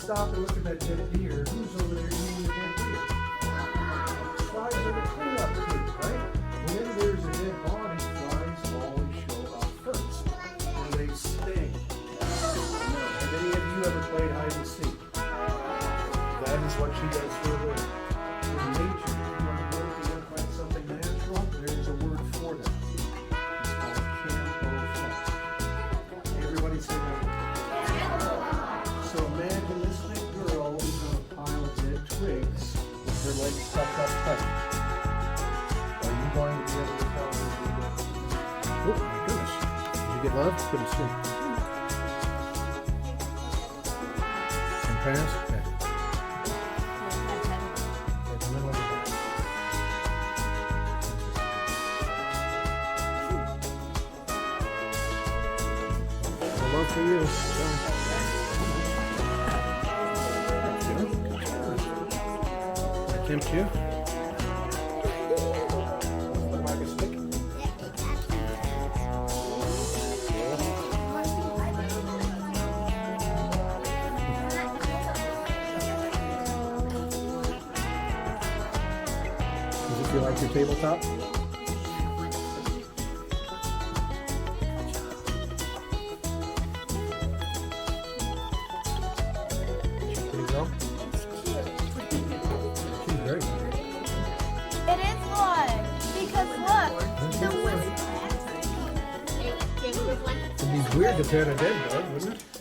stop and look at that dead deer, who's over there eating the dead deer? Flies are the cleanup crew, right? When there's a dead body, flies always show up first. And they sting. Have any of you ever played hide and seek? That is what she does for a living. In nature, if you want to go if you want to find something natural, there's a word for that. It's called camouflage. Everybody say that. So imagine this big girl is on a pile of dead twigs with her legs stuck up tight. Are you going to be able to tell her who did it? Oh my goodness. Did you get love? Couldn't see. And pass? Okay. Right in the middle of the back. Love for you. Tempt you? Like a stick? Does it feel like your tabletop? Great. It is one because look, the It'd be weird to pet a dead dog, wouldn't it?